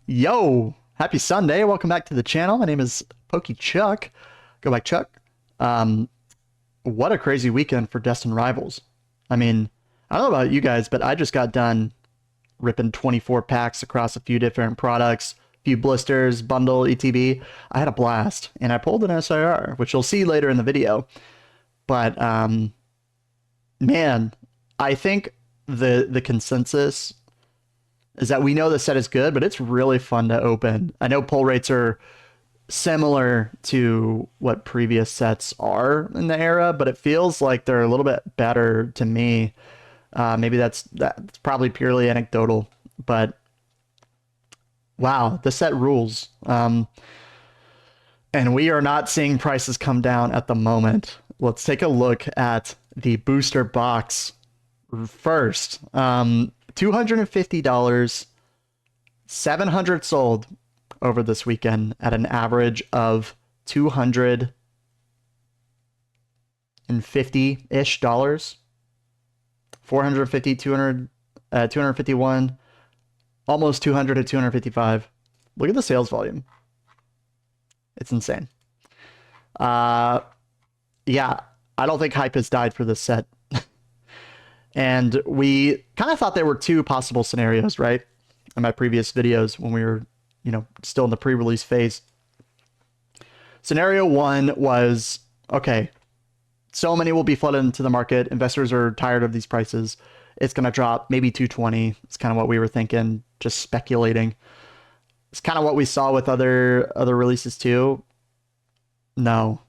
Yo, happy Sunday. Welcome back to the channel. My name is Pokey Chuck. Go back, Chuck. Um, what a crazy weekend for Destined Rivals. I mean, I don't know about you guys, but I just got done ripping 24 packs across a few different products, a few blisters, bundle, ETB. I had a blast, and I pulled an SIR, which you'll see later in the video. But man, I think the consensus is that we know the set is good, but it's really fun to open. I know pull rates are similar to what previous sets are in the era, but it feels like they're a little bit better to me. Maybe that's probably purely anecdotal, but wow, the set rules. And we are not seeing prices come down at the moment. Let's take a look at the booster box first. $250, 700 sold over this weekend at an average of $250-ish dollars. 450, 200, 251, almost 200 to 255. Look at the sales volume. It's insane. Yeah, I don't think hype has died for this set. And we kind of thought there were two possible scenarios, right? In my previous videos when we were, still in the pre-release phase. Scenario one was, okay, so many will be flooded into the market. Investors are tired of these prices. It's going to drop maybe 220. It's kind of what we were thinking, just speculating. It's kind of what we saw with other releases too. No,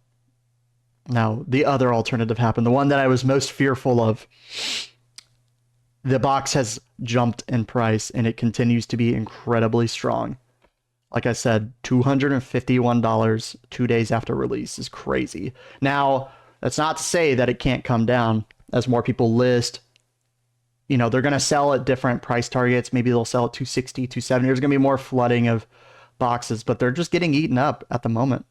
the other alternative happened. The one that I was most fearful of. The box has jumped in price and it continues to be incredibly strong. Like I said, $251 2 days after release is crazy. Now, that's not to say that it can't come down as more people list. They're going to sell at different price targets. Maybe they'll sell at 260, 270. There's going to be more flooding of boxes, but they're just getting eaten up at the moment.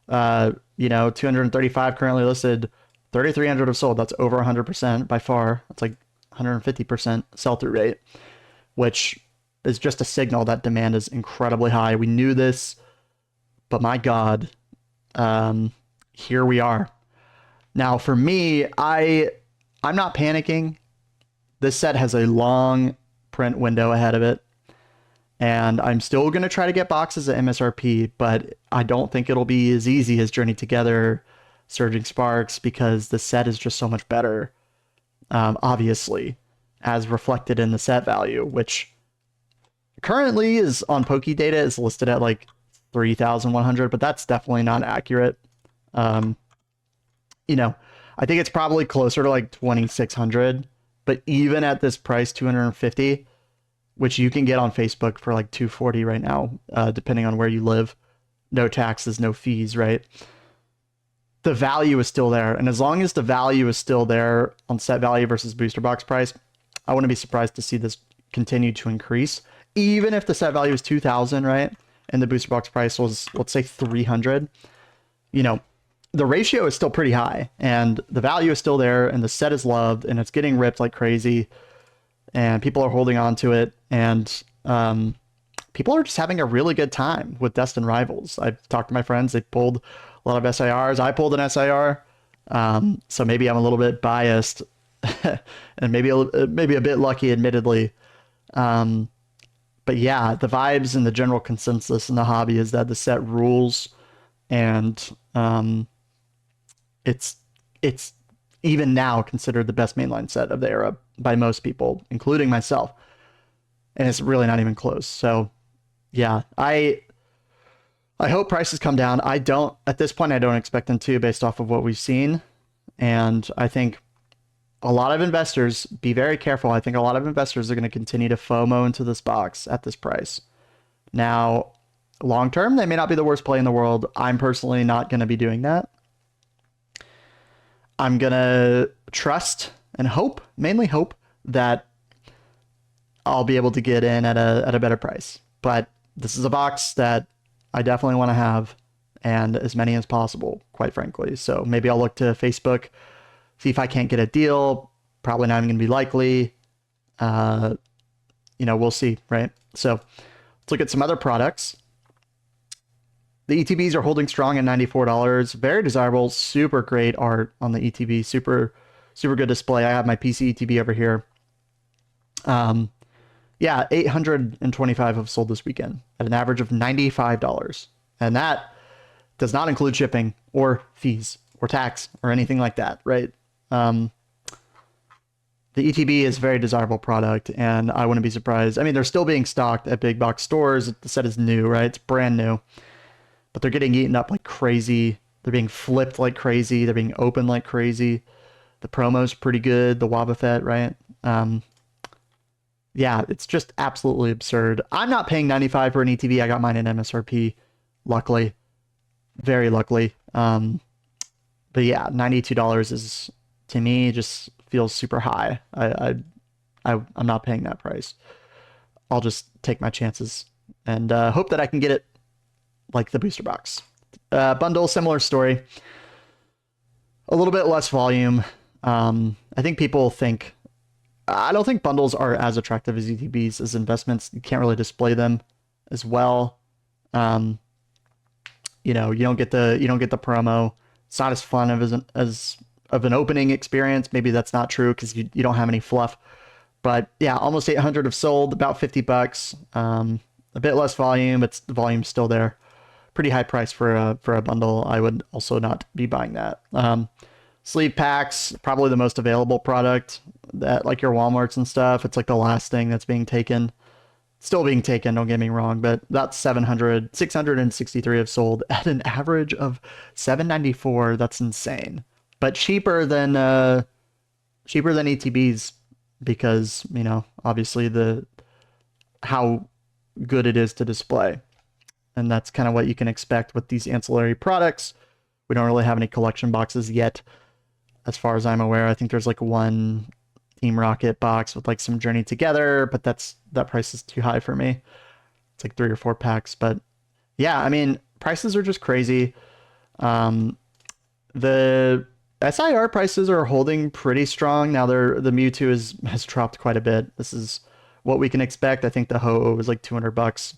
235 currently listed, 3,300 have sold. That's over 100% by far. That's like 150% sell-through rate, which is just a signal that demand is incredibly high. We knew this, but my God, here we are. Now, for me, I'm not panicking. This set has a long print window ahead of it, and I'm still going to try to get boxes at MSRP, but I don't think it'll be as easy as Journey Together, Surging Sparks, because the set is just so much better. Obviously, as reflected in the set value, which currently is on Poke data is listed at like 3,100, but that's definitely not accurate. I think it's probably closer to like 2,600, but even at this price, 250, which you can get on Facebook for like 240 right now, depending on where you live, no taxes, no fees, right? The value is still there. And as long as the value is still there on set value versus booster box price, I wouldn't be surprised to see this continue to increase. Even if the set value is 2,000, right? And the booster box price was, let's say 300, the ratio is still pretty high and the value is still there and the set is loved and it's getting ripped like crazy and people are holding on to it. And people are just having a really good time with Destined Rivals. I've talked to my friends. They pulled a lot of SIRs. I pulled an SIR. So maybe I'm a little bit biased and maybe a bit lucky, admittedly. But yeah, the vibes and the general consensus in the hobby is that the set rules, and it's even now considered the best mainline set of the era by most people, including myself. And it's really not even close. So yeah, I hope prices come down. At this point, I don't expect them to based off of what we've seen. And I think a lot of investors, be very careful. I think a lot of investors are going to continue to FOMO into this box at this price. Now, long term, they may not be the worst play in the world. I'm personally not going to be doing that. I'm going to trust and hope, mainly hope, that I'll be able to get in at a better price. But this is a box that I definitely want to have, and as many as possible, quite frankly. So maybe I'll look to Facebook, see if I can't get a deal. Probably not even going to be likely. We'll see, right? So Let's look at some other products. The ETBs are holding strong at $94. Very desirable, super great art on the ETB. Super good display. I have my PC ETB over here. Yeah, 825 have sold this weekend at an average of $95. And that does not include shipping or fees or tax or anything like that, right? The ETB is a very desirable product, and I wouldn't be surprised. I mean, they're still being stocked at big box stores. The set is new, right? It's brand new. But they're getting eaten up like crazy. They're being flipped like crazy. They're being opened like crazy. The promo's pretty good. The Wobbuffet, right? Yeah, it's just absolutely absurd. I'm not paying 95 for an ETB. I got mine in MSRP, luckily. Very luckily. But yeah, $92 is, to me, just feels super high. I'm not paying that price. I'll just take my chances and hope that I can get it like the booster box. Bundle, similar story. A little bit less volume. I think people think... I don't think bundles are as attractive as ETBs as investments. You can't really display them as well. You know, you don't get the promo. It's not as fun as an opening experience. Maybe that's not true because you don't have any fluff. But yeah, almost 800 have sold, about $50. A bit less volume, but the volume's still there. Pretty high price for a bundle. I would also not be buying that. Sleeve packs, probably the most available product. That, like your Walmarts and stuff, it's like the last thing that's being taken. Still being taken, don't get me wrong, but that's 663 have sold at an average of $794. That's insane. But cheaper than ETBs because, you know, obviously how good it is to display. And that's kind of what you can expect with these ancillary products. We don't really have any collection boxes yet, as far as I'm aware. I think there's like one Team Rocket box with like some Journey Together, but that price is too high for me. It's like 3 or 4 packs. But yeah, I mean, prices are just crazy. The SIR prices are holding pretty strong. Now the Mewtwo has dropped quite a bit. This is what we can expect. I think the Ho-Oh was like $200.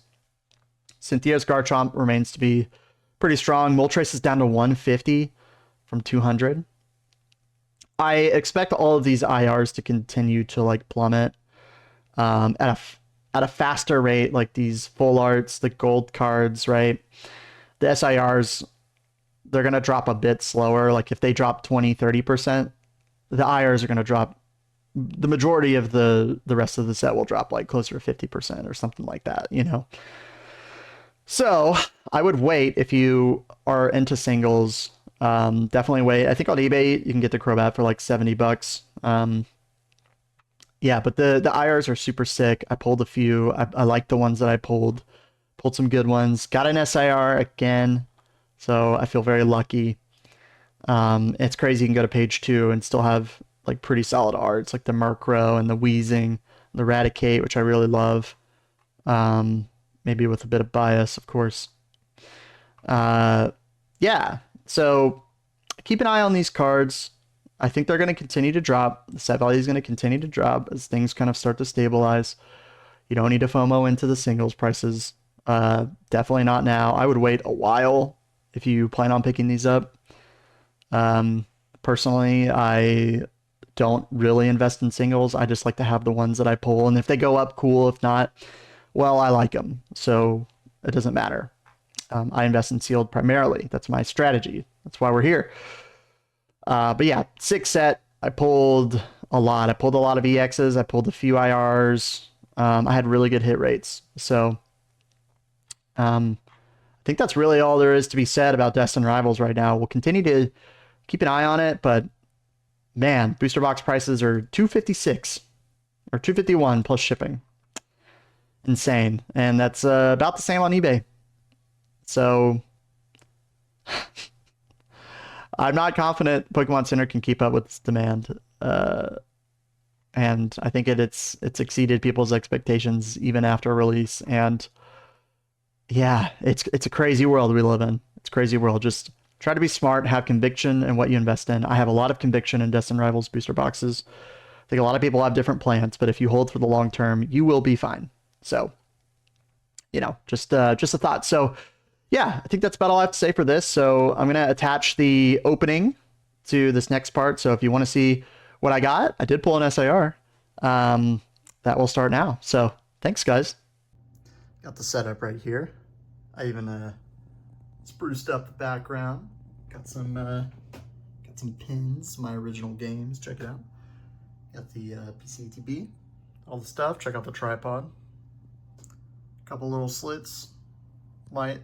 Cynthia's Garchomp remains to be pretty strong. Moltres is down to 150 from 200. I expect all of these IRs to continue to like plummet at a faster rate, like these full arts, the gold cards, right? The SIRs, they're going to drop a bit slower. Like if they drop 20-30%, the IRs are going to drop. The majority of the rest of the set will drop like closer to 50% or something like that, you know? So I would wait if you are into singles. Definitely wait. I think on eBay you can get the Crobat for like $70. Yeah, but the IRs are super sick. I pulled a few. I like the ones that I pulled. Pulled some good ones. Got an SIR again, so I feel very lucky. It's crazy. You can go to page 2 and still have like pretty solid arts, like the Murkrow and the Weezing, the Raticate, which I really love. Maybe with a bit of bias, of course. Yeah. So keep an eye on these cards. I think they're going to continue to drop. The set value is going to continue to drop as things kind of start to stabilize. You don't need to FOMO into the singles prices. Definitely not now. I would wait a while if you plan on picking these up. Personally, I don't really invest in singles. I just like to have the ones that I pull. And if they go up, cool. If not, well, I like them. So it doesn't matter. I invest in sealed primarily. That's my strategy. That's why we're here. But yeah, 6 set. I pulled a lot. I pulled a lot of EXs. I pulled a few IRs. I had really good hit rates. So I think that's really all there is to be said about Destined Rivals right now. We'll continue to keep an eye on it, but man, booster box prices are $256 or $251 plus shipping. Insane. And that's about the same on eBay. So I'm not confident Pokemon Center can keep up with this demand. And I think it's exceeded people's expectations even after release. And yeah, it's a crazy world we live in. It's a crazy world. Just try to be smart, have conviction in what you invest in. I have a lot of conviction in Destined Rivals booster boxes. I think a lot of people have different plans, but if you hold for the long term, you will be fine. So just a thought. So yeah, I think that's about all I have to say for this. So I'm going to attach the opening to this next part. So if you want to see what I got, I did pull an SIR. That will start now. So thanks, guys. Got the setup right here. I even spruced up the background. Got some pins, my original games. Check it out. Got the PCTB, all the stuff. Check out the tripod. Couple little slits, light.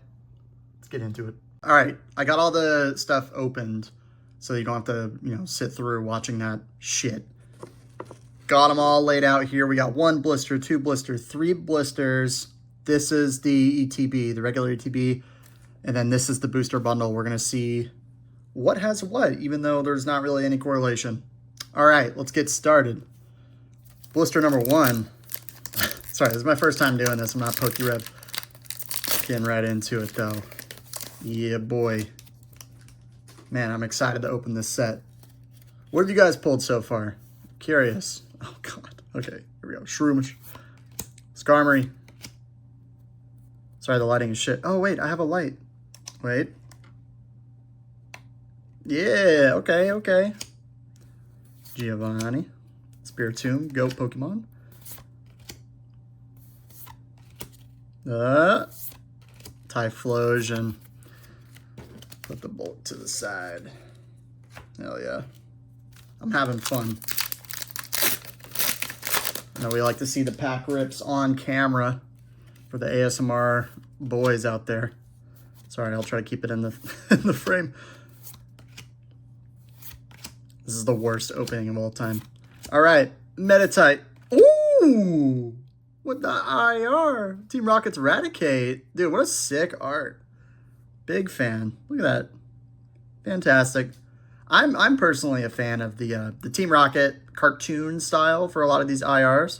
Let's get into it. All right, I got all the stuff opened so you don't have to, sit through watching that shit. Got them all laid out here. We got 1 blister, 2 blister, 3 blisters. This is the ETB, the regular ETB. And then this is the booster bundle. We're going to see what has what, even though there's not really any correlation. All right, let's get started. Blister number 1. Sorry, this is my first time doing this. I'm not Pokerev. Getting right into it, though. Yeah, boy. Man, I'm excited to open this set. What have you guys pulled so far? Curious. Oh, God. Okay, here we go. Shroomish. Skarmory. Sorry, the lighting is shit. Oh, wait, I have a light. Wait. Yeah, okay. Giovanni. Spiritomb. Goat Pokemon. Typhlosion. Put the bolt to the side. Hell yeah. I'm having fun. I know we like to see the pack rips on camera for the ASMR boys out there. Sorry, I'll try to keep it in the in the frame. This is the worst opening of all time. All right, Metatite. Ooh, what the IR? Team Rocket's Raticate. Dude, what a sick art. Big fan. Look at that. Fantastic. I'm personally a fan of the Team Rocket cartoon style for a lot of these IRs.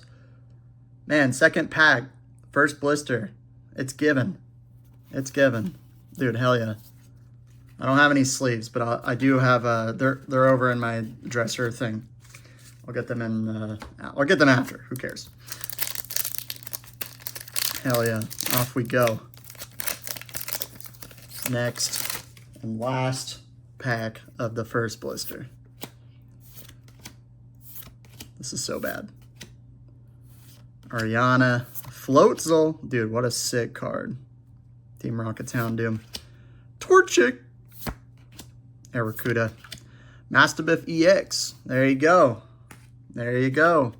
Man, second pack, first blister. It's given. It's given. Dude, hell yeah. I don't have any sleeves, but I do have they're over in my dresser thing. I'll get them in I'll get them after. Who cares? Hell yeah. Off we go. Next and last pack of the first blister. This is so bad. Ariana Floatzel. Dude, what a sick card. Team Rocket's Houndoom. Torchic. Arrokuda. Mastiff EX. There you go. There you go.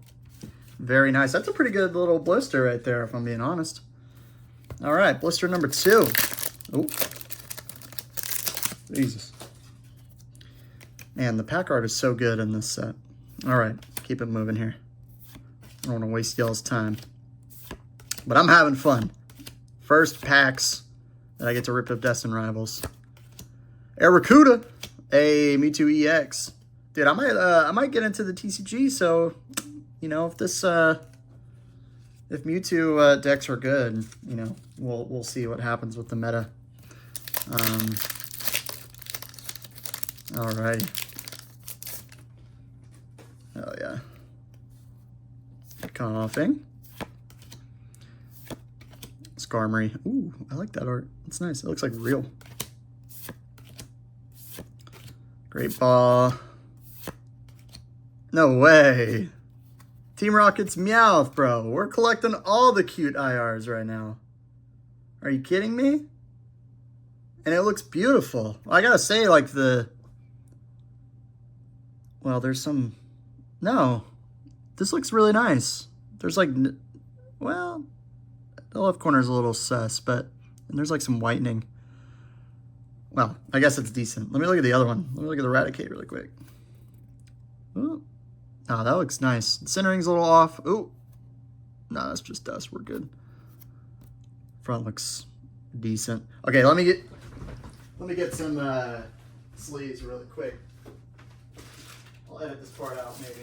Very nice. That's a pretty good little blister right there, if I'm being honest. All right, blister number 2. Oh. Jesus. Man, the pack art is so good in this set. All right, keep it moving here. I don't want to waste y'all's time. But I'm having fun. First packs that I get to rip up Destined Rivals. Arrokuda, a Mewtwo EX. Dude, I might get into the TCG, so if this if Mewtwo decks are good, we'll see what happens with the meta. Alrighty. Hell yeah. Coughing. Skarmory. Ooh, I like that art. It's nice. It looks like real. Great Ball. No way. Team Rocket's Meowth, bro. We're collecting all the cute IRs right now. Are you kidding me? And it looks beautiful. I gotta say, like well, there's some... No. This looks really nice. There's like... Well, the left corner's a little sus, but... And there's like some whitening. Well, I guess it's decent. Let me look at the other one. Let me look at the Raticate really quick. Ooh. Oh, that looks nice. The centering's a little off. Ooh. No, that's just dust. We're good. Front looks decent. Okay, let me get some sleeves really quick. I'll edit this part out maybe.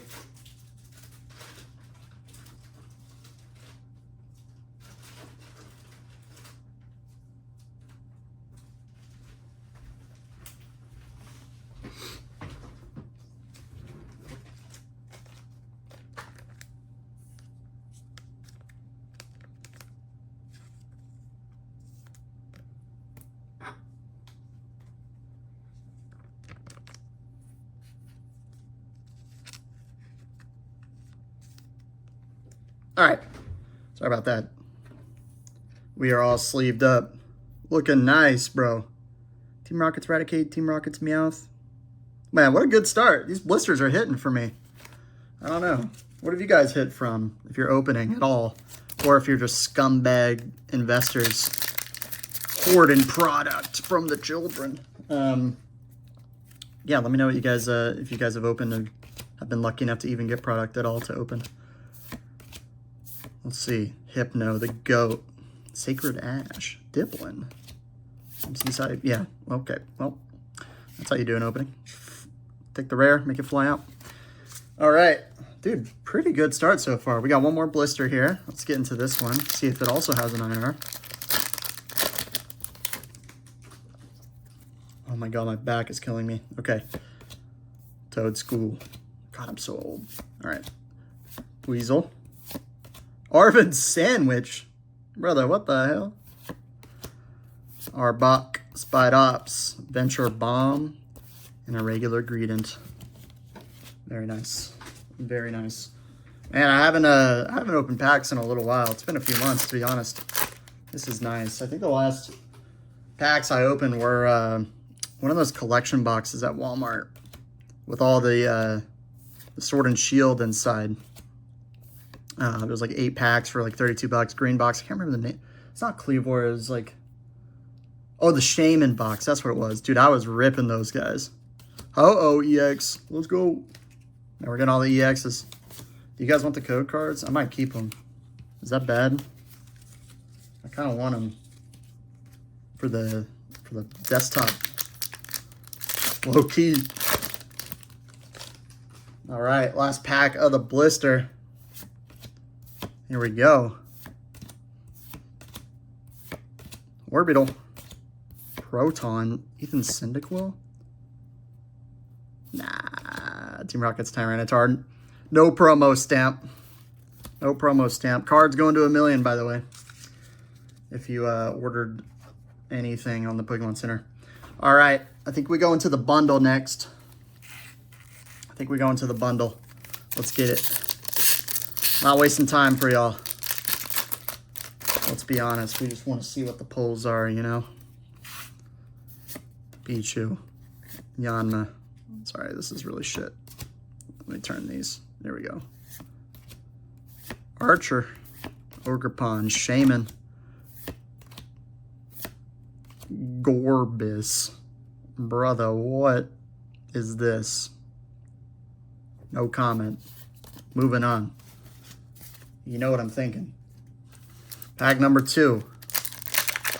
All right. Sorry about that. We are all sleeved up. Looking nice, bro. Team Rockets Raticate, Team Rockets Meowth. Man, what a good start. These blisters are hitting for me. I don't know. What have you guys hit from, if you're opening at all? Or if you're just scumbag investors hoarding product from the children. Yeah, let me know what you guys, if you guys have opened and have been lucky enough to even get product at all to open. Let's see. Hypno, the GOAT. Sacred Ash. Diplin. Some Seaside. Yeah, okay. Well, that's how you do an opening. Take the rare, make it fly out. All right. Dude, pretty good start so far. We got one more blister here. Let's get into this one. See if it also has an IR. Oh my god, my back is killing me. Okay. Toad School. God, I'm so old. All right. Weasel. Arvin Sandwich. Brother, what the hell? Arbok. Spide Ops. Venture Bomb. And a regular Greedent. Very nice. Very nice. Man, I haven't opened packs in a little while. It's been a few months, to be honest. This is nice. I think the last packs I opened were one of those collection boxes at Walmart with all the Sword and Shield inside. It was like 8 packs for like 32 bucks. Green box. I can't remember the name. It's not Cleavor. It was like, oh, the Shaman box. That's what it was. Dude, I was ripping those guys. Oh, EX. Let's go. Now we're getting all the EXs. Do you guys want the code cards? I might keep them. Is that bad? I kind of want them for the desktop. Low key. All right, last pack of the blister. Here we go. Orbital. Proton. Ethan Cyndaquil. Nah. Team Rockets Tyranitar. No promo stamp. No promo stamp. Cards going to 1 million, by the way. If you ordered anything on the Pokemon Center. All right. I think we go into the bundle next. Let's get it. Not wasting time for y'all. Let's be honest. We just want to see what the polls are, you know. Pichu. Yanma. Sorry, this is really shit. Let me turn these. There we go. Archer. Ogerpon. Shaman. Gorbis. Brother, what is this? No comment. Moving on. You know what I'm thinking. Pack number 2.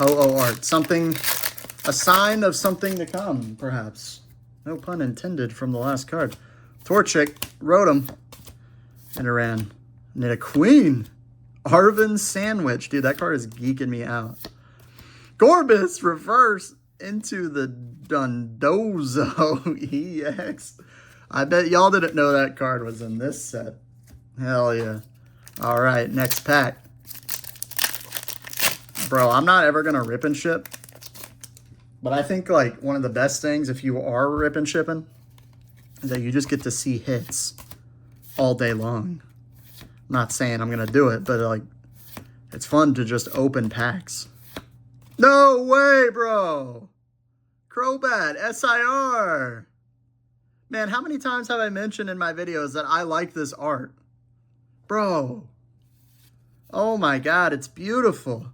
Art. Something, a sign of something to come, perhaps. No pun intended from the last card. Torchic, Rotom, and Iran. Nidoqueen. Arvin Sandwich. Dude, that card is geeking me out. Gorbis, reverse into the Dundozo EX. I bet y'all didn't know that card was in this set. Hell yeah. All right, next pack. Bro, I'm not ever going to rip and ship. But I think like one of the best things if you are rip and shipping is that you just get to see hits all day long. I'm not saying I'm going to do it, but like it's fun to just open packs. No way, bro. Crobat, SIR. Man, how many times have I mentioned in my videos that I like this art? Bro. Oh my God, it's beautiful.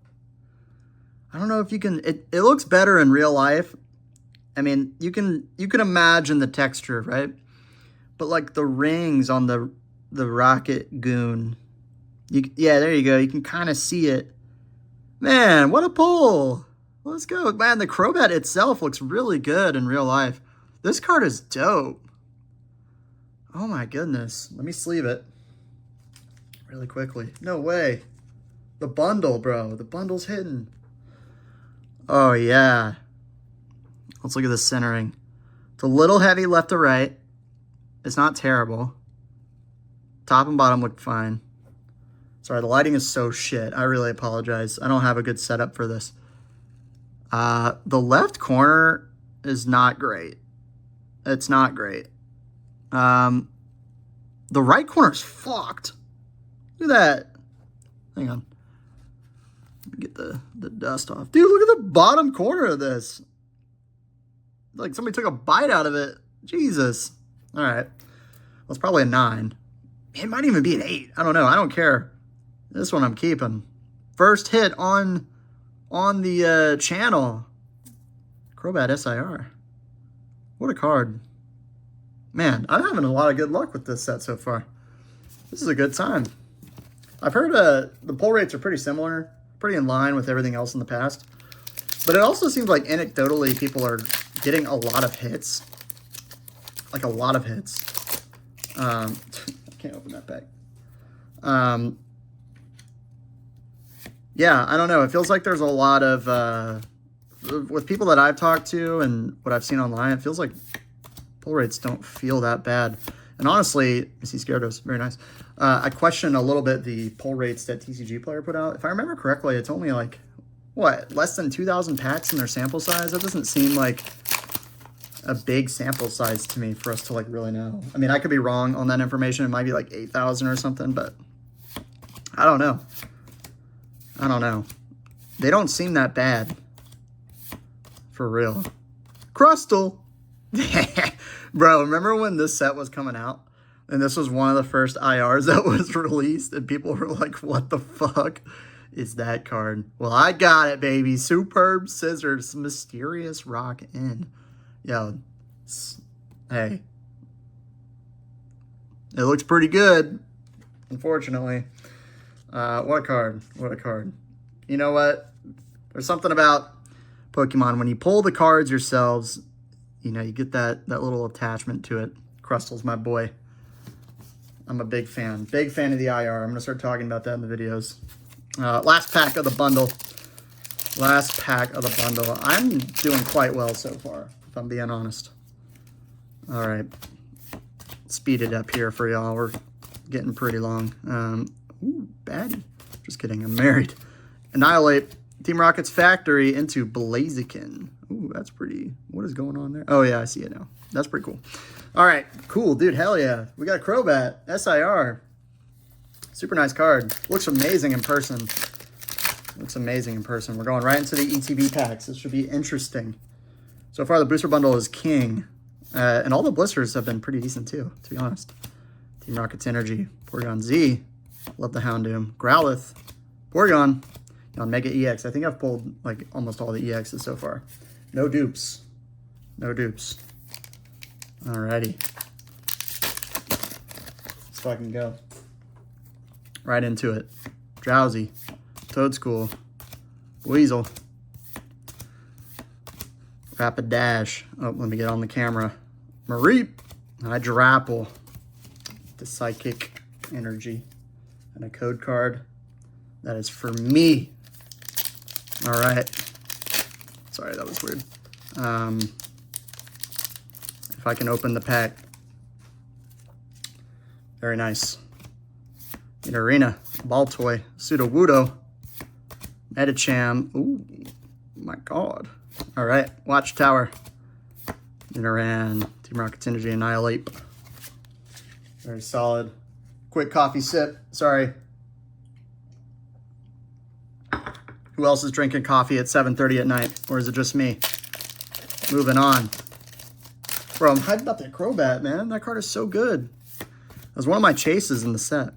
I don't know if you can, it looks better in real life. I mean, you can imagine the texture, right? But like the rings on the Rocket Goon. Yeah, there you go. You can kind of see it. Man, what a pull. Let's go. Man, the Crobat itself looks really good in real life. This card is dope. Oh my goodness. Let me sleeve it really quickly. No way. The bundle, bro. The bundle's hidden. Oh, yeah. Let's look at the centering. It's a little heavy left to right. It's not terrible. Top and bottom look fine. Sorry, the lighting is so shit. I really apologize. I don't have a good setup for this. The left corner is not great. It's not great. The right corner's fucked. Look at that. Hang on. Let me get the dust off. Dude, look at the bottom corner of this. Like somebody took a bite out of it. Jesus. All right. Well, it's probably a 9. It might even be an 8. I don't know. I don't care. This one I'm keeping. First hit on the channel. Crobat SIR. What a card. Man, I'm having a lot of good luck with this set so far. This is a good time. I've heard the pull rates are pretty similar, pretty in line with everything else in the past. But it also seems like anecdotally people are getting a lot of hits. Like a lot of hits. I can't open that bag. Yeah, I don't know. It feels like there's a lot of, with people that I've talked to and what I've seen online, it feels like pull rates don't feel that bad. And honestly, I see Scaredos, very nice. I question a little bit the pull rates that TCG Player put out. If I remember correctly, it's only like, what, less than 2,000 packs in their sample size? That doesn't seem like a big sample size to me for us to like really know. I mean, I could be wrong on that information. It might be like 8,000 or something, but I don't know. I don't know. They don't seem that bad. For real. Crustal. Bro, remember when this set was coming out? And this was one of the first IRs that was released, and people were like, what the fuck is that card? Well, I got it, baby. Superb Scissors. Mysterious Rock In. Yo, hey. It looks pretty good, unfortunately. What a card. What a card. You know what? There's something about Pokemon. When you pull the cards yourselves, you know, you get that little attachment to it. Crustal's my boy. I'm a big fan. Big fan of the IR. I'm going to start talking about that in the videos. Last pack of the bundle. Last pack of the bundle. I'm doing quite well so far, if I'm being honest. All right. Speed it up here for y'all. We're getting pretty long. Ooh, baddie. Just kidding. I'm married. Annihilate Team Rocket's Factory into Blaziken. Ooh, that's pretty. What is going on there? Oh, yeah, I see it now. That's pretty cool. All right, cool, dude. Hell yeah. We got a Crobat SIR. Super nice card. Looks amazing in person. Looks amazing in person. We're going right into the ETB packs. This should be interesting. So far, the booster bundle is king. And all the blisters have been pretty decent, too, to be honest. Team Rocket's Energy. Porygon Z. Love the Houndoom. Growlithe. Porygon. On Mega EX. I think I've pulled, like, almost all the EXs so far. No dupes. No dupes. Alrighty. Let's fucking go. Right into it. Drowsy. Toadschool. Weasel. Rapid Dash. Oh, let me get on the camera. Mareep. Hydrapple. The Psychic Energy. And a code card. That is for me. Alright. Sorry, that was weird. If I can open the pack. Very nice. Arena, Baltoy, Sudowoodo, Medicham. Ooh, my God. All right, Watchtower. Nidoran, Team Rocket's Energy, Annihilate. Very solid. Quick coffee sip. Sorry. Who else is drinking coffee at 7:30 at night? Or is it just me? Moving on. Bro, I'm hyped about that Crobat, man. That card is so good. That was one of my chases in the set.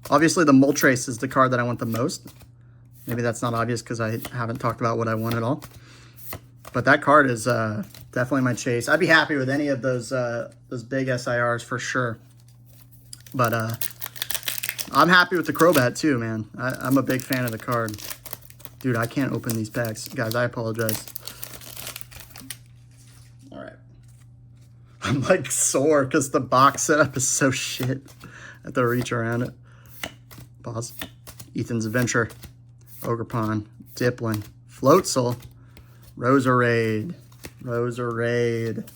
Obviously, the Moltres is the card that I want the most. Maybe that's not obvious because I haven't talked about what I want at all. But that card is definitely my chase. I'd be happy with any of those big SIRs for sure. But I'm happy with the Crobat too, man. I'm a big fan of the card. Dude, I can't open these packs. Guys, I apologize. All right. I'm like sore because the box setup is so shit. I have to reach around it. Pause. Ethan's Adventure. Ogerpon. Dipplin. Floatzel. Roserade. Roserade.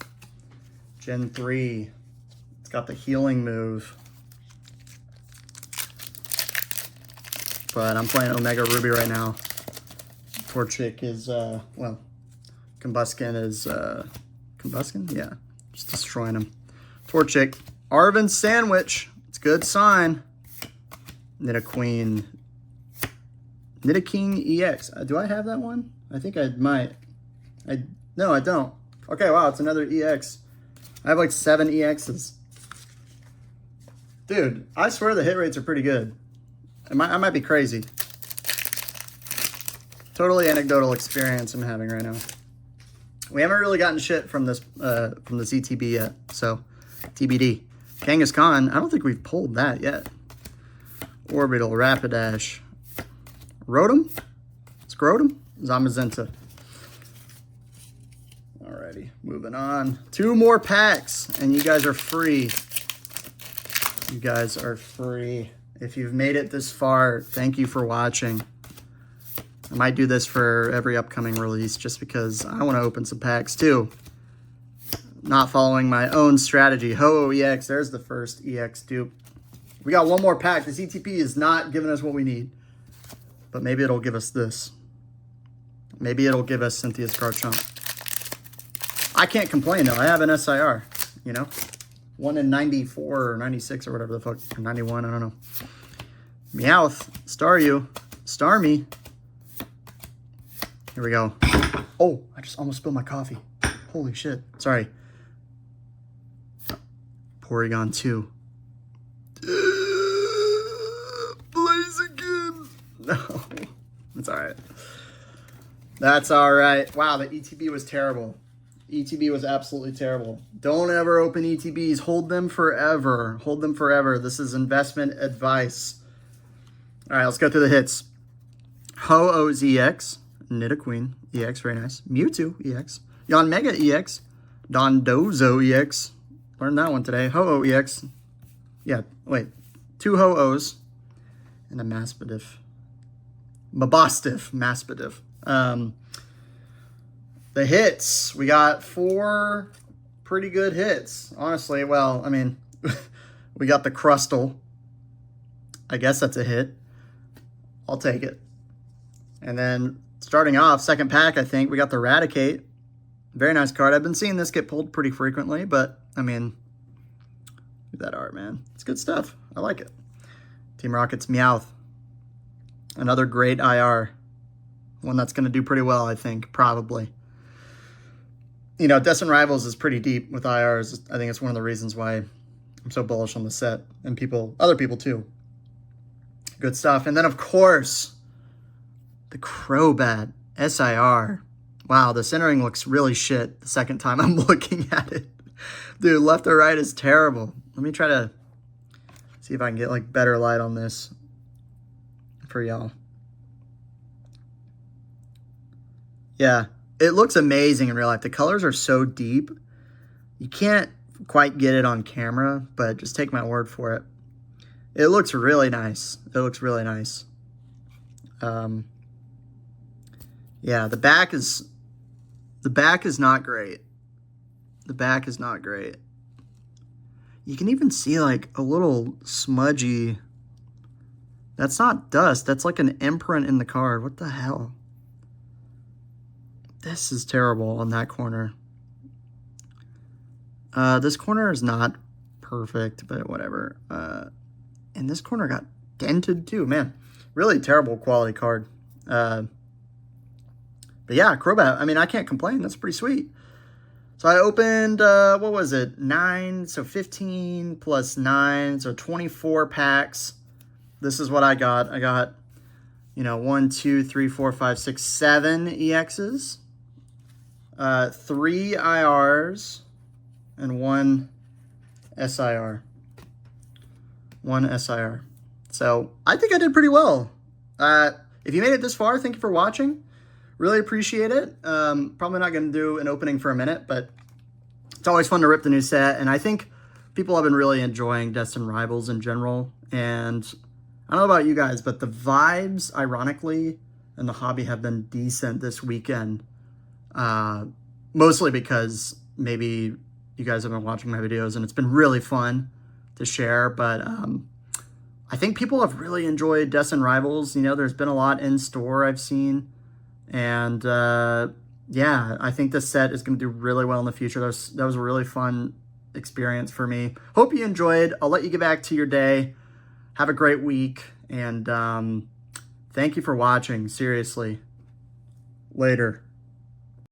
Gen 3. It's got the healing move. But I'm playing Omega Ruby right now. Torchic is, well, Combuskin is, Combuskin? Yeah, just destroying him. Torchic. Arvin Sandwich. It's a good sign. Nidoqueen. Nidoking EX. Do I have that one? I think I might. No, I don't. Okay, wow, it's another EX. I have like 7 EXs. Dude, I swear the hit rates are pretty good. I might be crazy. Totally anecdotal experience I'm having right now. We haven't really gotten shit from this ETB yet, so TBD. Kangaskhan, I don't think we've pulled that yet. Orbital, Rapidash, Rotom, Scrotum, Zamazenta. Alrighty, moving on. 2 more packs, and you guys are free. You guys are free. If you've made it this far, thank you for watching. I might do this for every upcoming release just because I want to open some packs too. Not following my own strategy. Ho-Oh EX, there's the first EX dupe. We got 1 more pack. This ETP is not giving us what we need. But maybe it'll give us this. Maybe it'll give us Cynthia's Garchomp. I can't complain though. I have an SIR, you know. 1 in 94 or 96 or whatever the fuck. Or 91, I don't know. Meowth, Staryu, Starmie. Here we go. Oh, I just almost spilled my coffee. Holy shit. Sorry. Porygon 2. Blaziken. No. That's alright. That's alright. Wow, the ETB was terrible. ETB was absolutely terrible. Don't ever open ETBs. Hold them forever. Hold them forever. This is investment advice. Alright, let's go through the hits. Ho-Oh's EX. Nidoqueen EX, very nice. Mewtwo EX. Yanmega EX. Dondozo EX. Learned that one today. Ho-Oh EX. Yeah, wait. 2 Ho-Ohs. And a Mastiff. Mastiff. Mastiff. The hits. We got 4 pretty good hits. Honestly, well, I mean, we got the Crustle. I guess that's a hit. I'll take it. And then starting off, second pack, I think, we got the Raticate. Very nice card. I've been seeing this get pulled pretty frequently, but, I mean, look at that art, man. It's good stuff. I like it. Team Rocket's Meowth. Another great IR. One that's going to do pretty well, I think, probably. You know, Destined Rivals is pretty deep with IRs. I think it's one of the reasons why I'm so bullish on the set. And other people too. Good stuff. And then, of course, the Crobat SIR. Wow, the centering looks really shit the second time I'm looking at it. Dude, left or right is terrible. Let me try to see if I can get like better light on this for y'all. Yeah, it looks amazing in real life. The colors are so deep. You can't quite get it on camera, but just take my word for it. It looks really nice. It looks really nice. Yeah, the back is not great. The back is not great. You can even see like a little smudgy. That's not dust. That's like an imprint in the card. What the hell? This is terrible on that corner. This corner is not perfect, but whatever. And this corner got dented too. Man, really terrible quality card. But yeah, Crobat, I mean, I can't complain. That's pretty sweet. So I opened, what was it? 9, so 15 plus 9, so 24 packs. This is what I got. I got, you know, 1, 2, 3, 4, 5, 6, 7 EXs. 3 IRs. And 1 SIR. 1 SIR. So I think I did pretty well. If you made it this far, thank you for watching. Really appreciate it. Probably not going to do an opening for a minute, but it's always fun to rip the new set. And I think people have been really enjoying Destined Rivals in general. And I don't know about you guys, but the vibes, ironically, in the hobby have been decent this weekend. Mostly because maybe you guys have been watching my videos and it's been really fun to share. But I think people have really enjoyed Destined Rivals. You know, there's been a lot in store I've seen. And yeah, I think this set is going to do really well in the future. That was a really fun experience for me. Hope you enjoyed. I'll let you get back to your day. Have a great week. And Thank you for watching. Seriously. Later.